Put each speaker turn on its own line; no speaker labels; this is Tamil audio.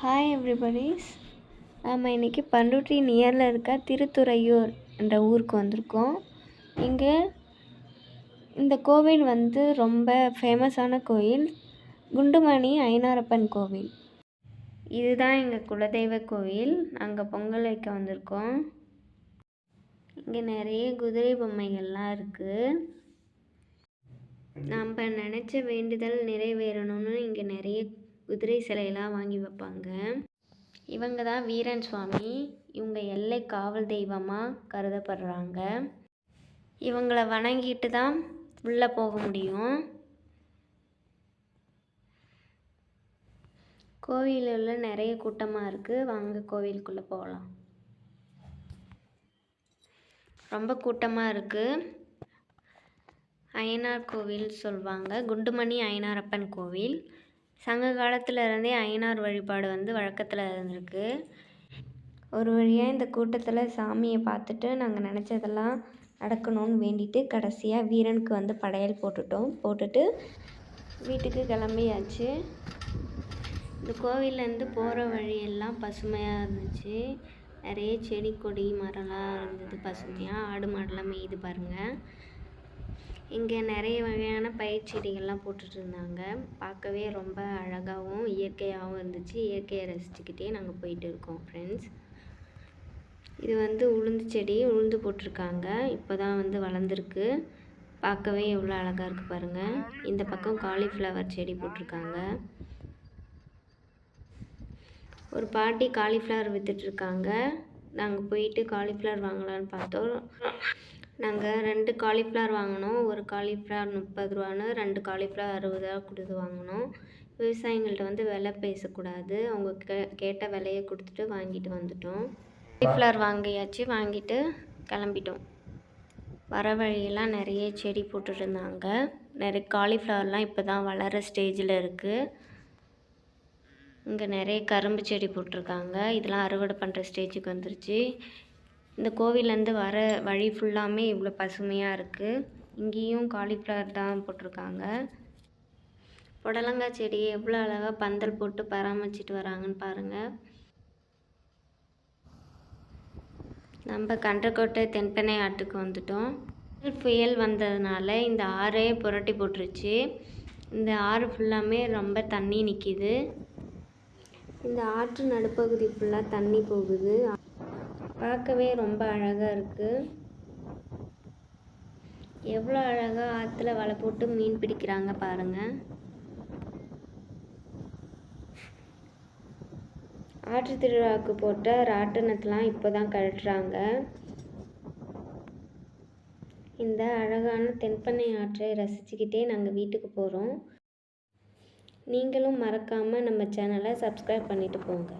Hi everybody's. நம்ம இன்றைக்கி பண்ருட்டி நியரில் இருக்க திருத்துறையூர் என்ற ஊருக்கு வந்திருக்கோம். இங்கே இந்த கோவில் ரொம்ப ஃபேமஸான கோயில், குண்டுமணி ஐனாரப்பன் கோவில். இதுதான் எங்கள் குலதெய்வ கோவில். நாங்கள் பொங்கல் வைக்க வந்திருக்கோம். இங்கே நிறைய குதிரை பொம்மைகள்லாம் இருக்குது. நம்ம நினச்ச வேண்டுதல் நிறைவேறணும்னு இங்கே நிறைய குதிரை சிலையெல்லாம் வாங்கி வைப்பாங்க. இவங்க தான் வீரன் சுவாமி. இவங்க எல்லை காவல் தெய்வமாக கருதப்படுறாங்க. இவங்களை வணங்கிட்டு தான் உள்ளே போக முடியும். கோவிலில் நிறைய கூட்டமாக இருக்குது. வாங்க கோவிலுக்குள்ளே போகலாம். ரொம்ப கூட்டமாக இருக்குது. ஐயனார் கோவில் சொல்லுவாங்க. குண்டுமணி ஐனாரப்பன் கோவில். சங்க காலத்தில் இருந்தே ஐயனார் வழிபாடு வழக்கத்தில் இருந்திருக்கு. ஒரு வழியாக இந்த கூட்டத்தில் சாமியை பார்த்துட்டு நாங்கள் நினச்சதெல்லாம் நடக்கணும்னு வேண்டிட்டு கடைசியாக வீரனுக்கு படையல் போட்டுட்டு வீட்டுக்கு கிளம்பியாச்சு. இந்த கோவிலேருந்து போகிற வழியெல்லாம் பசுமையாக இருந்துச்சு. நிறைய செடி கொடி மரம்லாம் இருந்தது பசுமையாக. ஆடு மாடெல்லாம் மேய்து பாருங்கள். இங்கே நிறைய வகையான பயிர் செடிகள்லாம் போட்டுட்டு இருந்தாங்க. பார்க்கவே ரொம்ப அழகாகவும் இயற்கையாகவும் இருந்துச்சு. இயற்கையை ரசிச்சுக்கிட்டே நாங்கள் போயிட்டு இருக்கோம் ஃப்ரெண்ட்ஸ். இது உளுந்து செடி, உளுந்து போட்டிருக்காங்க. இப்போ தான் வளர்ந்துருக்கு. பார்க்கவே எவ்வளோ அழகாக இருக்குது பாருங்கள். இந்த பக்கம் காலிஃப்ளவர் செடி போட்டிருக்காங்க. ஒரு பாட்டி காலிஃப்ளவர் விற்றுட்ருக்காங்க. நாங்கள் போயிட்டு காலிஃப்ளவர் வாங்கலான்னு பார்த்தோம். நாங்கள் 2 காலிஃப்ளவர் வாங்கினோம். ஒரு காலிஃப்ளவர் 30 ரூபான்னு, 2 காலிஃப்ளவர் 60 ரூபா கொடுத்து வாங்கினோம். விவசாயிங்கள்ட்ட விலை பேசக்கூடாது. அவங்க கேட்ட விலையை கொடுத்துட்டு வாங்கிட்டு வந்துட்டோம். காலிஃப்ளவர் வாங்கியாச்சு. வாங்கிட்டு கிளம்பிட்டோம். வர வழியெல்லாம் நிறைய செடி போட்டுருந்தாங்க. நிறைய காலிஃப்ளவர்லாம் இப்போ தான் வளர ஸ்டேஜில் இருக்குது. இங்கே நிறைய கரும்பு செடி போட்டிருக்காங்க. இதெல்லாம் அறுவடை பண்ணுற ஸ்டேஜுக்கு வந்துருச்சு. இந்த கோவிலேருந்து வர வழி ஃபுல்லாமே இவ்வளோ பசுமையாக இருக்குது. இங்கேயும் காலிஃப்ளவர் தான் போட்டிருக்காங்க. புடலங்காய் செடியை எவ்வளோ அழகாக பந்தல் போட்டு பராமரிச்சிட்டு வராங்கன்னு பாருங்கள். நம்ம கன்றக்கோட்டை தென்பெண்ணை ஆற்றுக்கு வந்துட்டோம். புயல் வந்ததுனால இந்த ஆறே புரட்டி போட்டுருச்சு. இந்த ஆறு ஃபுல்லாமே ரொம்ப தண்ணி நிற்கிது. இந்த ஆற்று நடுப்பகுதி ஃபுல்லாக தண்ணி போகுது. பார்க்கவே ரொம்ப அழகாக இருக்குது. எவ்வளோ அழகாக ஆற்றுல வலை போட்டு மீன் பிடிக்கிறாங்க பாருங்கள். ஆற்று திருவிழாவுக்கு போட்ட ராட்டினத்தெலாம் இப்போ தான் கழட்டுறாங்க. இந்த அழகான தென்பெண்ணை ஆற்றை ரசிச்சுக்கிட்டே நாங்கள் வீட்டுக்கு போகிறோம். நீங்களும் மறக்காமல் நம்ம சேனலை சப்ஸ்கிரைப் பண்ணிவிட்டு போங்க.